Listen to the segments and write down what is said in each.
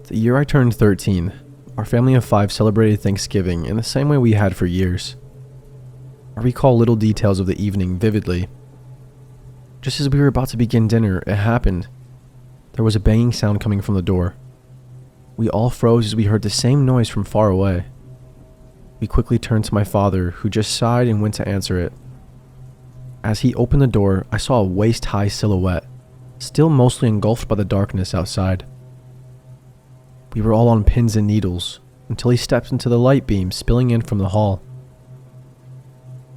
The year I turned 13, our family of 5 celebrated Thanksgiving in the same way we had for years. I recall little details of the evening vividly. Just as we were about to begin dinner, it happened. There was a banging sound coming from the door. We all froze as we heard the same noise from far away. We quickly turned to my father, who just sighed and went to answer it. As he opened the door, I saw a waist-high silhouette, still mostly engulfed by the darkness outside. We were all on pins and needles, until he stepped into the light beam spilling in from the hall.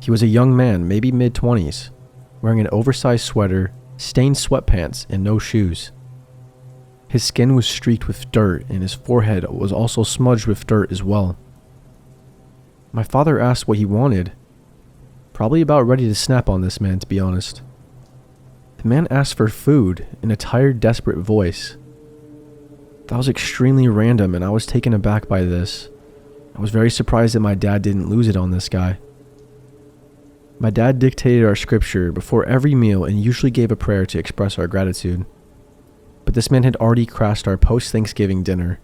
He was a young man, maybe mid-20s, wearing an oversized sweater, stained sweatpants, and no shoes. His skin was streaked with dirt, and his forehead was also smudged with dirt as well. My father asked what he wanted, probably about ready to snap on this man, to be honest. The man asked for food in a tired, desperate voice. That was extremely random, and I was taken aback by this. I was very surprised that my dad didn't lose it on this guy. My dad dictated our scripture before every meal and usually gave a prayer to express our gratitude. But this man had already crashed our post-Thanksgiving dinner.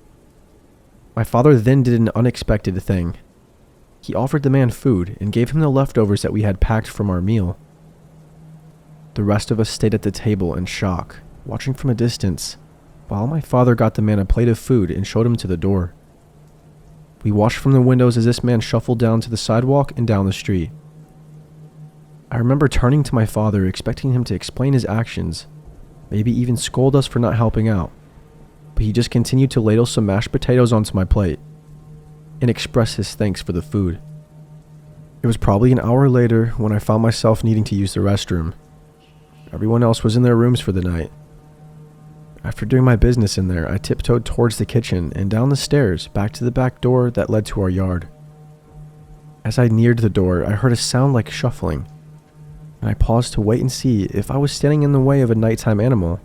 My father then did an unexpected thing. He offered the man food and gave him the leftovers that we had packed from our meal. The rest of us stayed at the table in shock, watching from a distance, while my father got the man a plate of food and showed him to the door. We watched from the windows as this man shuffled down to the sidewalk and down the street. I remember turning to my father, expecting him to explain his actions, maybe even scold us for not helping out, but he just continued to ladle some mashed potatoes onto my plate and express his thanks for the food. It was probably an hour later when I found myself needing to use the restroom. Everyone else was in their rooms for the night. After doing my business in there, I tiptoed towards the kitchen and down the stairs back to the back door that led to our yard. As I neared the door, I heard a sound like shuffling, and I paused to wait and see if I was standing in the way of a nighttime animal.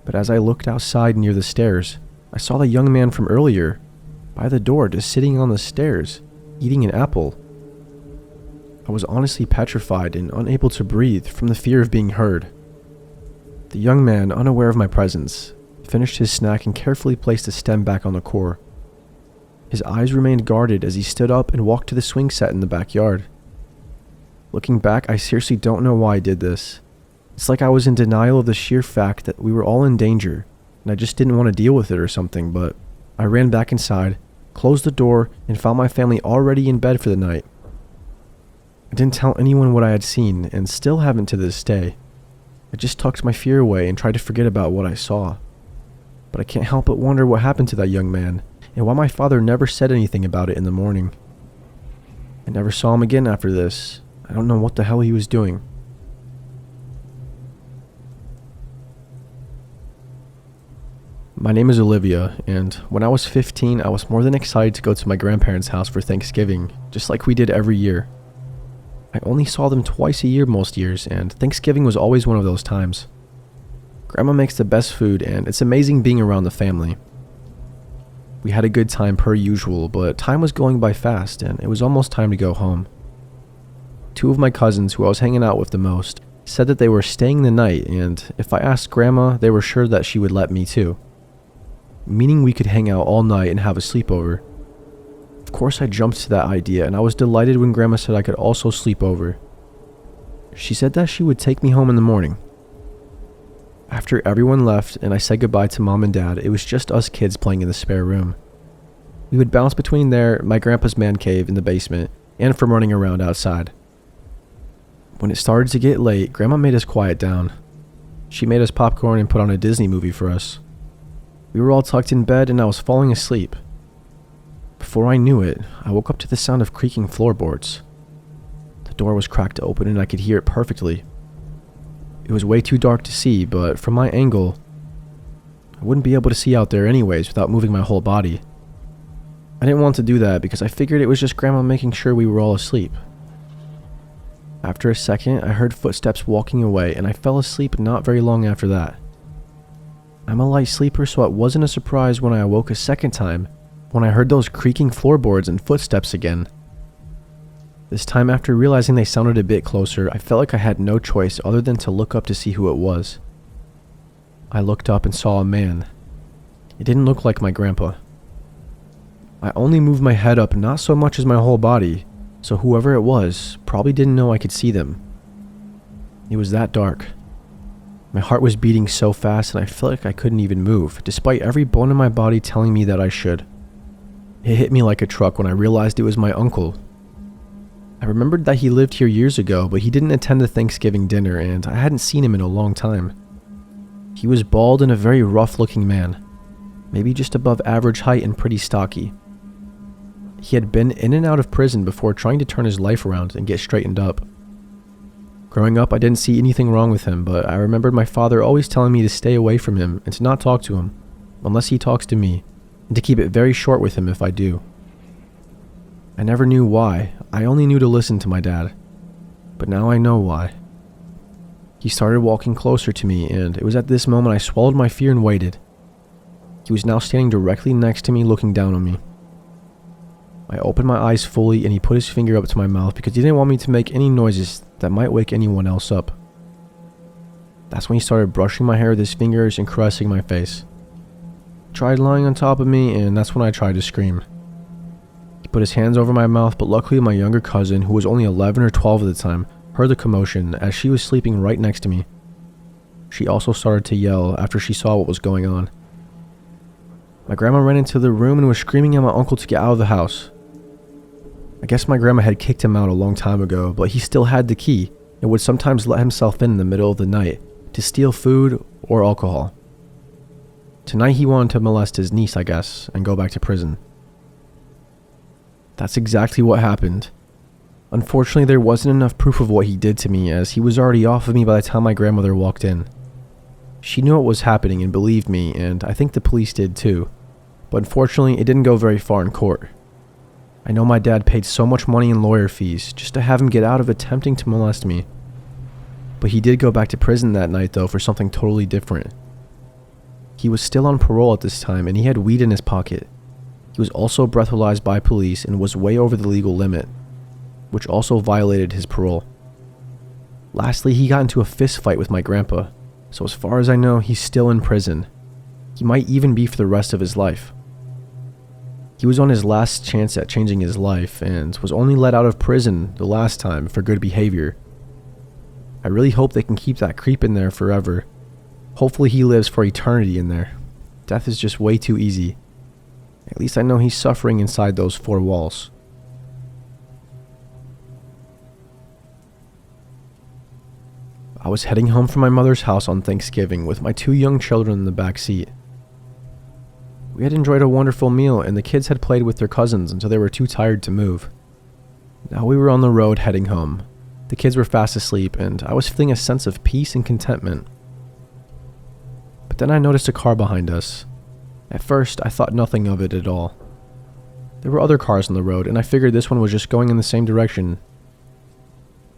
But as I looked outside near the stairs, I saw the young man from earlier by the door just sitting on the stairs, eating an apple. I was honestly petrified and unable to breathe from the fear of being heard. The young man, unaware of my presence, finished his snack and carefully placed the stem back on the core. His eyes remained guarded as he stood up and walked to the swing set in the backyard. Looking back, I seriously don't know why I did this. It's like I was in denial of the sheer fact that we were all in danger, and I just didn't want to deal with it or something, but I ran back inside, closed the door, and found my family already in bed for the night. I didn't tell anyone what I had seen, and still haven't to this day. I just tucked my fear away and tried to forget about what I saw. But I can't help but wonder what happened to that young man, and why my father never said anything about it in the morning. I never saw him again after this. I don't know what the hell he was doing. My name is Olivia, and when I was 15, I was more than excited to go to my grandparents' house for Thanksgiving, just like we did every year. I only saw them twice a year most years, and Thanksgiving was always one of those times. Grandma makes the best food, and it's amazing being around the family. We had a good time per usual, but time was going by fast, and it was almost time to go home. 2 of my cousins, who I was hanging out with the most, said that they were staying the night, and if I asked Grandma, they were sure that she would let me too. Meaning we could hang out all night and have a sleepover. Of course I jumped to that idea, and I was delighted when Grandma said I could also sleep over. She said that she would take me home in the morning. After everyone left and I said goodbye to Mom and Dad, it was just us kids playing in the spare room. We would bounce between there, my grandpa's man cave in the basement, and from running around outside. When it started to get late, Grandma made us quiet down. She made us popcorn and put on a Disney movie for us. We were all tucked in bed and I was falling asleep. Before I knew it, I woke up to the sound of creaking floorboards. The door was cracked open and I could hear it perfectly. It was way too dark to see, but from my angle, I wouldn't be able to see out there anyways without moving my whole body. I didn't want to do that because I figured it was just Grandma making sure we were all asleep. After a second, I heard footsteps walking away and I fell asleep not very long after that. I'm a light sleeper, so it wasn't a surprise when I awoke a second time when I heard those creaking floorboards and footsteps again. This time, after realizing they sounded a bit closer, I felt like I had no choice other than to look up to see who it was. I looked up and saw a man. It didn't look like my grandpa. I only moved my head up not so much as my whole body, so whoever it was probably didn't know I could see them. It was that dark. My heart was beating so fast and I felt like I couldn't even move, despite every bone in my body telling me that I should. It hit me like a truck when I realized it was my uncle. I remembered that he lived here years ago, but he didn't attend the Thanksgiving dinner and I hadn't seen him in a long time. He was bald and a very rough-looking man, maybe just above average height and pretty stocky. He had been in and out of prison before trying to turn his life around and get straightened up. Growing up, I didn't see anything wrong with him, but I remembered my father always telling me to stay away from him and to not talk to him, unless he talks to me, and to keep it very short with him if I do. I never knew why, I only knew to listen to my dad. But now I know why. He started walking closer to me, and it was at this moment I swallowed my fear and waited. He was now standing directly next to me, looking down on me. I opened my eyes fully and he put his finger up to my mouth because he didn't want me to make any noises that might wake anyone else up. That's when he started brushing my hair with his fingers and caressing my face. He tried lying on top of me, and that's when I tried to scream. He put his hands over my mouth, but luckily my younger cousin, who was only 11 or 12 at the time, heard the commotion as she was sleeping right next to me. She also started to yell after she saw what was going on. My grandma ran into the room and was screaming at my uncle to get out of the house. I guess my grandma had kicked him out a long time ago, but he still had the key and would sometimes let himself in the middle of the night to steal food or alcohol. Tonight he wanted to molest his niece, I guess, and go back to prison. That's exactly what happened. Unfortunately, there wasn't enough proof of what he did to me, as he was already off of me by the time my grandmother walked in. She knew what was happening and believed me, and I think the police did too, but unfortunately it didn't go very far in court. I know my dad paid so much money in lawyer fees just to have him get out of attempting to molest me. But he did go back to prison that night though for something totally different. He was still on parole at this time and he had weed in his pocket. He was also breathalyzed by police and was way over the legal limit, which also violated his parole. Lastly, he got into a fist fight with my grandpa, so as far as I know, he's still in prison. He might even be for the rest of his life. He was on his last chance at changing his life and was only let out of prison the last time for good behavior. I really hope they can keep that creep in there forever. Hopefully he lives for eternity in there. Death is just way too easy. At least I know he's suffering inside those four walls. I was heading home from my mother's house on Thanksgiving with my two young children in the back seat. We had enjoyed a wonderful meal and the kids had played with their cousins until they were too tired to move. Now we were on the road heading home. The kids were fast asleep and I was feeling a sense of peace and contentment. But then I noticed a car behind us. At first, I thought nothing of it at all. There were other cars on the road and I figured this one was just going in the same direction.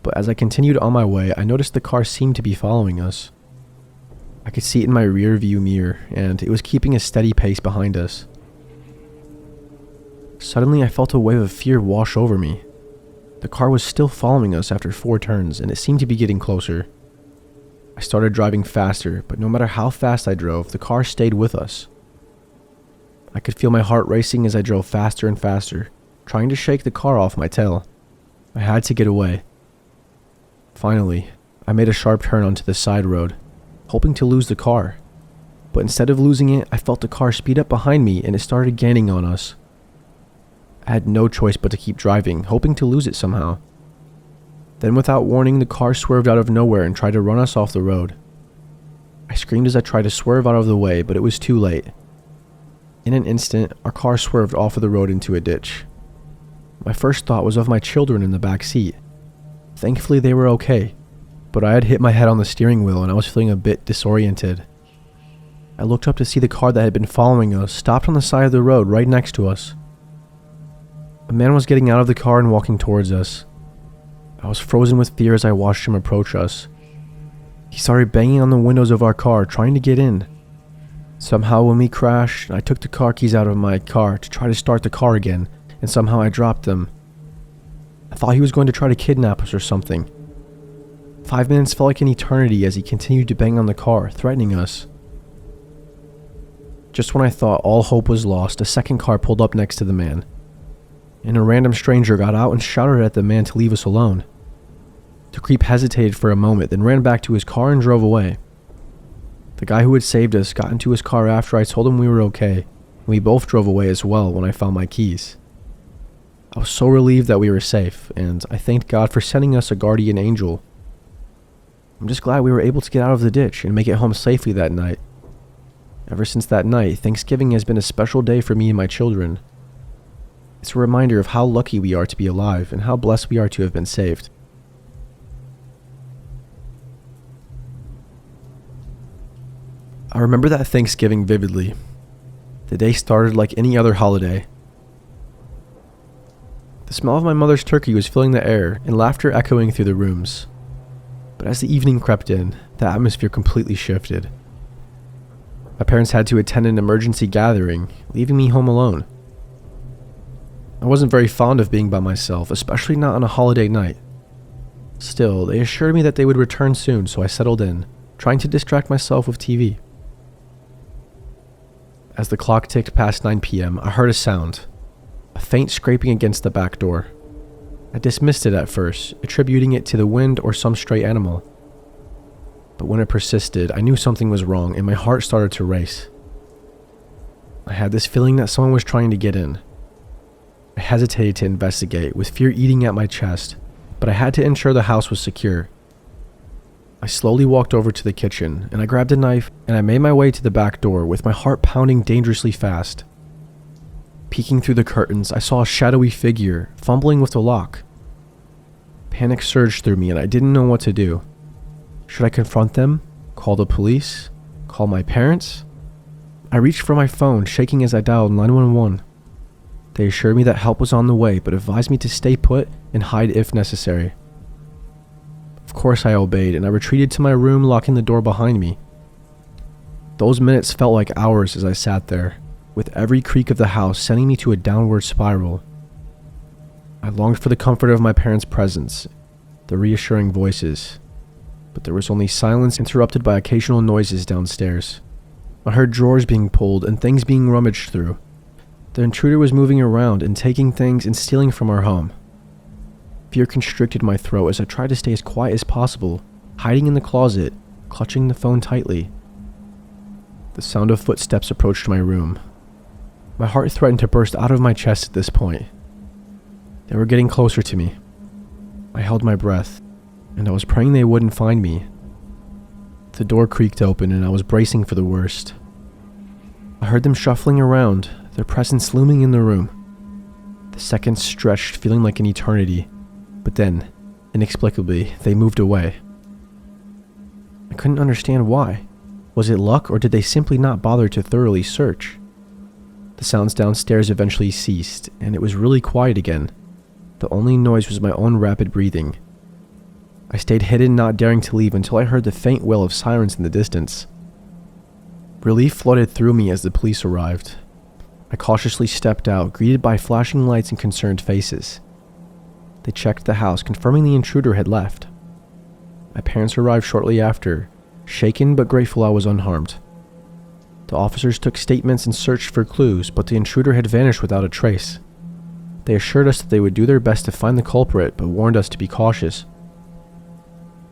But as I continued on my way, I noticed the car seemed to be following us. I could see it in my rear view mirror, and it was keeping a steady pace behind us. Suddenly, I felt a wave of fear wash over me. The car was still following us after 4 turns, and it seemed to be getting closer. I started driving faster, but no matter how fast I drove, the car stayed with us. I could feel my heart racing as I drove faster and faster, trying to shake the car off my tail. I had to get away. Finally, I made a sharp turn onto the side road, hoping to lose the car. But instead of losing it, I felt the car speed up behind me and it started gaining on us. I had no choice but to keep driving, hoping to lose it somehow. Then without warning, the car swerved out of nowhere and tried to run us off the road. I screamed as I tried to swerve out of the way, but it was too late. In an instant, our car swerved off of the road into a ditch. My first thought was of my children in the back seat. Thankfully they were okay, but I had hit my head on the steering wheel and I was feeling a bit disoriented. I looked up to see the car that had been following us stopped on the side of the road right next to us. A man was getting out of the car and walking towards us. I was frozen with fear as I watched him approach us. He started banging on the windows of our car, trying to get in. Somehow when we crashed, I took the car keys out of my car to try to start the car again, and somehow I dropped them. I thought he was going to try to kidnap us or something. 5 minutes felt like an eternity as he continued to bang on the car, threatening us. Just when I thought all hope was lost, a second car pulled up next to the man, and a random stranger got out and shouted at the man to leave us alone. The creep hesitated for a moment, then ran back to his car and drove away. The guy who had saved us got into his car after I told him we were okay, and we both drove away as well when I found my keys. I was so relieved that we were safe, and I thanked God for sending us a guardian angel. I'm just glad we were able to get out of the ditch and make it home safely that night. Ever since that night, Thanksgiving has been a special day for me and my children. It's a reminder of how lucky we are to be alive and how blessed we are to have been saved. I remember that Thanksgiving vividly. The day started like any other holiday. The smell of my mother's turkey was filling the air and laughter echoing through the rooms. But as the evening crept in, the atmosphere completely shifted. My parents had to attend an emergency gathering, leaving me home alone. I wasn't very fond of being by myself, especially not on a holiday night. Still, they assured me that they would return soon, so I settled in, trying to distract myself with TV. As the clock ticked past 9 p.m., I heard a sound, a faint scraping against the back door. I dismissed it at first, attributing it to the wind or some stray animal. But when it persisted, I knew something was wrong and my heart started to race. I had this feeling that someone was trying to get in. I hesitated to investigate, with fear eating at my chest, but I had to ensure the house was secure. I slowly walked over to the kitchen, and I grabbed a knife, and I made my way to the back door with my heart pounding dangerously fast. Peeking through the curtains, I saw a shadowy figure, fumbling with the lock. Panic surged through me, and I didn't know what to do. Should I confront them? Call the police? Call my parents? I reached for my phone, shaking as I dialed 911. They assured me that help was on the way, but advised me to stay put and hide if necessary. Of course I obeyed, and I retreated to my room, locking the door behind me. Those minutes felt like hours as I sat there, with every creak of the house sending me to a downward spiral. I longed for the comfort of my parents' presence, the reassuring voices, but there was only silence interrupted by occasional noises downstairs. I heard drawers being pulled and things being rummaged through. The intruder was moving around and taking things and stealing from our home. Fear constricted my throat as I tried to stay as quiet as possible, hiding in the closet, clutching the phone tightly. The sound of footsteps approached my room. My heart threatened to burst out of my chest at this point. They were getting closer to me. I held my breath, and I was praying they wouldn't find me. The door creaked open, and I was bracing for the worst. I heard them shuffling around, their presence looming in the room. The seconds stretched, feeling like an eternity, but then, inexplicably, they moved away. I couldn't understand why. Was it luck, or did they simply not bother to thoroughly search? The sounds downstairs eventually ceased, and it was really quiet again. The only noise was my own rapid breathing. I stayed hidden, not daring to leave until I heard the faint wail of sirens in the distance. Relief flooded through me as the police arrived. I cautiously stepped out, greeted by flashing lights and concerned faces. They checked the house, confirming the intruder had left. My parents arrived shortly after, shaken but grateful I was unharmed. The officers took statements and searched for clues, but the intruder had vanished without a trace. They assured us that they would do their best to find the culprit, but warned us to be cautious.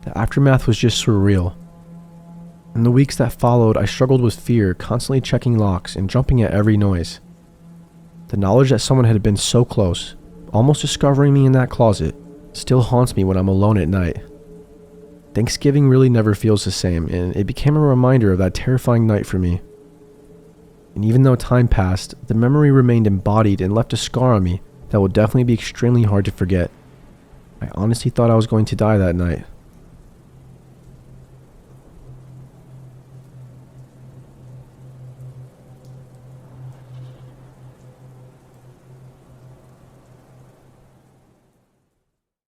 The aftermath was just surreal. In the weeks that followed, I struggled with fear, constantly checking locks and jumping at every noise. The knowledge that someone had been so close, almost discovering me in that closet, still haunts me when I'm alone at night. Thanksgiving really never feels the same, and it became a reminder of that terrifying night for me. And even though time passed, the memory remained embodied and left a scar on me that will definitely be extremely hard to forget. I honestly thought I was going to die that night.